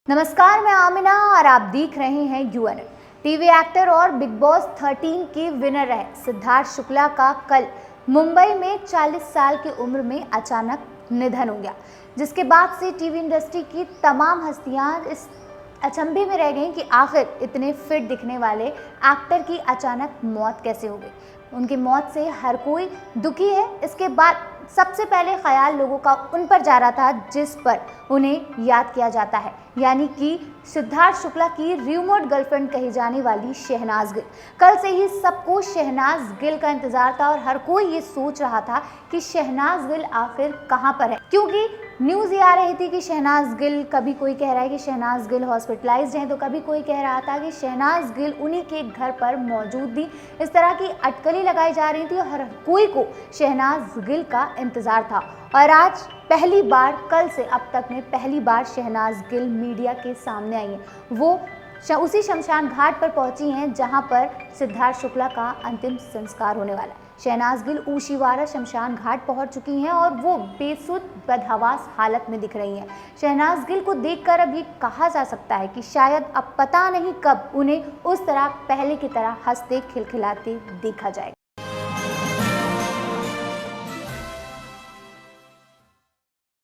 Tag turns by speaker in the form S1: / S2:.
S1: नमस्कार, मैं आमिना और आप देख रहे हैं यूएनएन। टीवी एक्टर और बिग बॉस 13 के विनर रहे सिद्धार्थ शुक्ला का कल मुंबई में 40 साल की उम्र में अचानक निधन हो गया, जिसके बाद से टीवी इंडस्ट्री की तमाम हस्तियां इस अचंभे में रह गईं कि आखिर इतने फिट दिखने वाले एक्टर की अचानक मौत कैसे हो गई। उनकी मौत से हर कोई दुखी है। इसके बाद सबसे पहले ख्याल लोगों का उन पर जा रहा था जिस पर उन्हें याद किया जाता है, यानी कि सिद्धार्थ शुक्ला की रिमोट गर्लफ्रेंड कही जाने वाली शहनाज गिल। कल से ही सबको शहनाज गिल का इंतजार था और हर कोई ये सोच रहा था कि शहनाज गिल आखिर कहां पर है, क्योंकि न्यूज़ ये आ रही थी कि शहनाज गिल, कभी कोई कह रहा है कि शहनाज गिल हॉस्पिटलाइज्ड हैं, तो कभी कोई कह रहा था कि शहनाज गिल उन्हीं के घर पर मौजूद थी। इस तरह की अटकलें लगाई जा रही थी और हर कोई को शहनाज गिल का इंतजार था। और आज पहली बार, कल से अब तक में पहली बार शहनाज गिल मीडिया के सामने आई हैं। वो उसी शमशान घाट पर पहुंची हैं जहां पर सिद्धार्थ शुक्ला का अंतिम संस्कार होने वाला है। शहनाज गिल ऊशीवारा शमशान घाट पहुंच चुकी हैं और वो बेसुध बदहवास हालत में दिख रही हैं। शहनाज गिल को देखकर अब ये कहा जा सकता है कि शायद अब पता नहीं कब उन्हें उस तरह पहले की तरह हंसते खिलखिलाते देखा जाएगा।